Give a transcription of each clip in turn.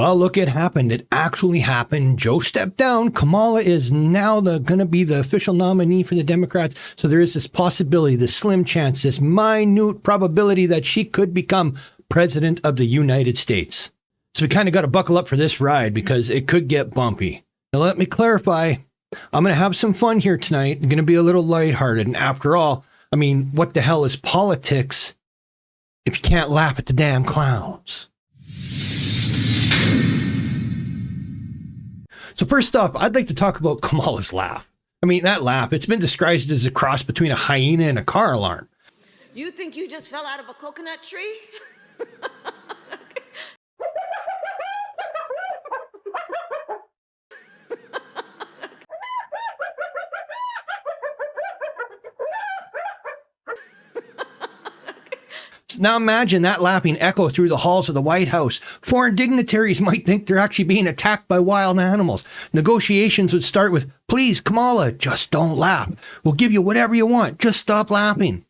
Well, look, it happened. It actually happened. Joe stepped down. Kamala is now going to be the official nominee for the Democrats. So there is this possibility, this slim chance, this minute probability that she could become president of the United States. So we kind of got to buckle up for this ride because it could get bumpy. Now, let me clarify. I'm going to have some fun here tonight. I'm going to be a little lighthearted. And after all, I mean, what the hell is politics if you can't laugh at the damn clowns? So first off, I'd like to talk about Kamala's laugh. I mean, that laugh, it's been described as a cross between a hyena and a car alarm. You think you just fell out of a coconut tree? Now imagine that laughing echo through the halls of the White House. Foreign dignitaries might think they're actually being attacked by wild animals. Negotiations would start with, please, Kamala, just don't laugh. We'll give you whatever you want. Just stop laughing.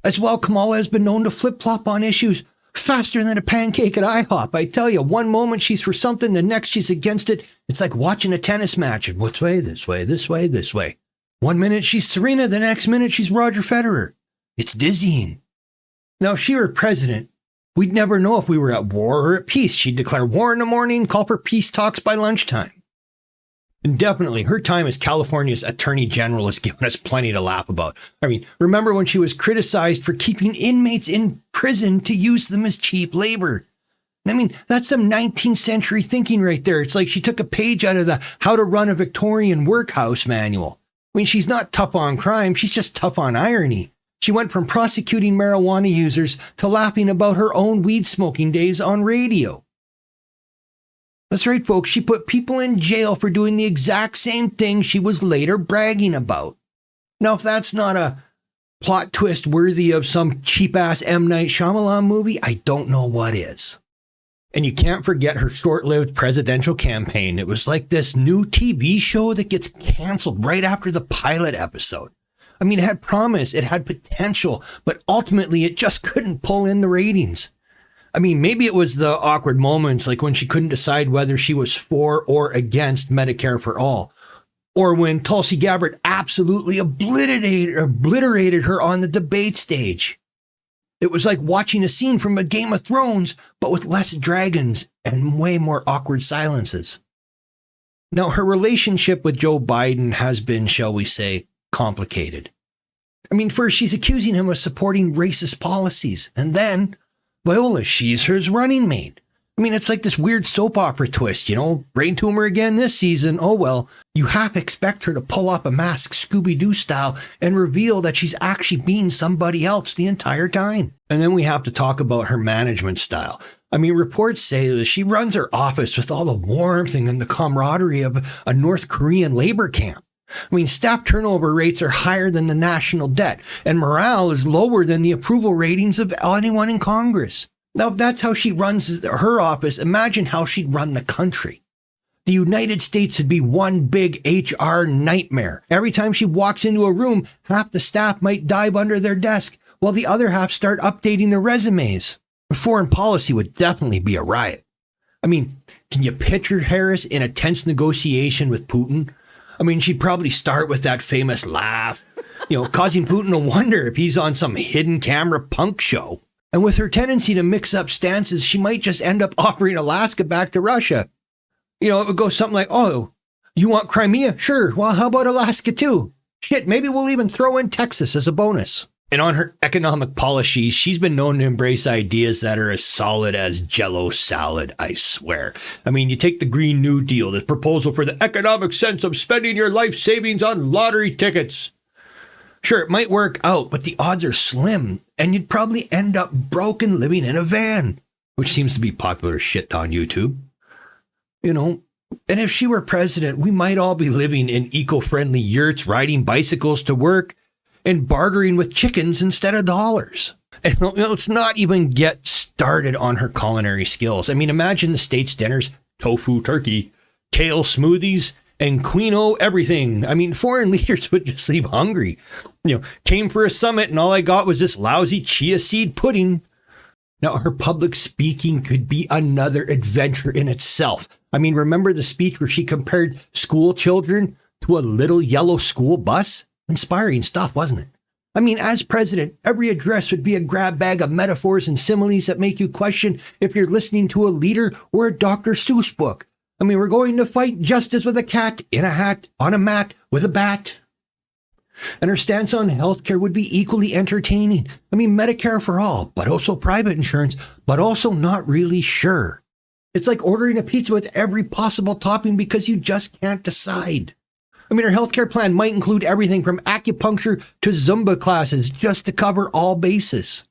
As well, Kamala has been known to flip-flop on issues faster than a pancake at IHOP. I tell you, one moment she's for something, the next she's against it. It's like watching a tennis match. Which way? This way, this way, this way. One minute she's Serena, the next minute she's Roger Federer. It's dizzying. Now, if she were president, we'd never know if we were at war or at peace. She'd declare war in the morning, call for peace talks by lunchtime. And definitely, her time as California's Attorney General has given us plenty to laugh about. I mean, remember when she was criticized for keeping inmates in prison to use them as cheap labor? I mean, that's some 19th century thinking right there. It's like she took a page out of the How to Run a Victorian Workhouse manual. I mean, she's not tough on crime. She's just tough on irony. She went from prosecuting marijuana users to laughing about her own weed smoking days on radio. That's right, folks. She put people in jail for doing the exact same thing she was later bragging about. Now, if that's not a plot twist worthy of some cheap-ass M. Night Shyamalan movie, I don't know what is. And you can't forget her short-lived presidential campaign. It was like this new TV show that gets canceled right after the pilot episode. I mean, it had promise, it had potential, but ultimately it just couldn't pull in the ratings. I mean, maybe it was the awkward moments, like when she couldn't decide whether she was for or against Medicare for all, or when Tulsi Gabbard absolutely obliterated her on the debate stage. It was like watching a scene from a Game of Thrones, but with less dragons and way more awkward silences. Now, her relationship with Joe Biden has been, shall we say, complicated. I mean, first she's accusing him of supporting racist policies, and then, Viola, she's his running mate. I mean, it's like this weird soap opera twist, you know, brain tumor again this season. Oh well, you half expect her to pull off a mask Scooby-Doo style and reveal that she's actually being somebody else the entire time. And then we have to talk about her management style. I mean, reports say that she runs her office with all the warmth and the camaraderie of a North Korean labor camp. I mean, staff turnover rates are higher than the national debt, and morale is lower than the approval ratings of anyone in Congress. Now, if that's how she runs her office, imagine how she'd run the country. The United States would be one big HR nightmare. Every time she walks into a room, half the staff might dive under their desk, while the other half start updating their resumes. Foreign policy would definitely be a riot. I mean, can you picture Harris in a tense negotiation with Putin? I mean, she'd probably start with that famous laugh, you know, causing Putin to wonder if he's on some hidden camera punk show. And with her tendency to mix up stances, she might just end up offering Alaska back to Russia. You know, it would go something like, oh, you want Crimea? Sure. Well, how about Alaska too? Shit, maybe we'll even throw in Texas as a bonus. And on her economic policies, she's been known to embrace ideas that are as solid as Jell-O salad, I swear. I mean, you take the Green New Deal, this proposal for the economic sense of spending your life savings on lottery tickets. Sure, it might work out, but the odds are slim, and you'd probably end up broke and living in a van, which seems to be popular shit on YouTube. You know, and if she were president, we might all be living in eco-friendly yurts, riding bicycles to work, and bartering with chickens instead of dollars. And let's not even get started on her culinary skills. I mean, imagine the state's dinners: tofu turkey, kale smoothies, and quinoa everything. I mean, foreign leaders would just leave hungry. You know, came for a summit and all I got was this lousy chia seed pudding. Now, her public speaking could be another adventure in itself. I mean, remember the speech where she compared school children to a little yellow school bus? Inspiring stuff, wasn't it? I mean, as president, every address would be a grab bag of metaphors and similes that make you question if you're listening to a leader or a Dr. Seuss book. I mean, we're going to fight justice with a cat, in a hat, on a mat, with a bat. And her stance on healthcare would be equally entertaining. I mean, Medicare for all, but also private insurance, but also not really sure. It's like ordering a pizza with every possible topping because you just can't decide. I mean, her healthcare plan might include everything from acupuncture to Zumba classes just to cover all bases.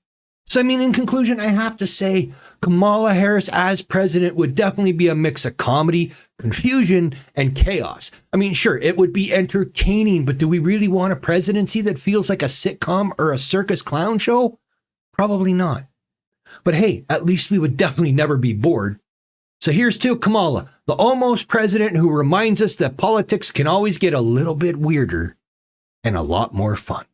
So, I mean, in conclusion, I have to say Kamala Harris as president would definitely be a mix of comedy, confusion, and chaos. I mean, sure, it would be entertaining, but do we really want a presidency that feels like a sitcom or a circus clown show? Probably not. But hey, at least we would definitely never be bored. So here's to Kamala, the almost president who reminds us that politics can always get a little bit weirder and a lot more fun.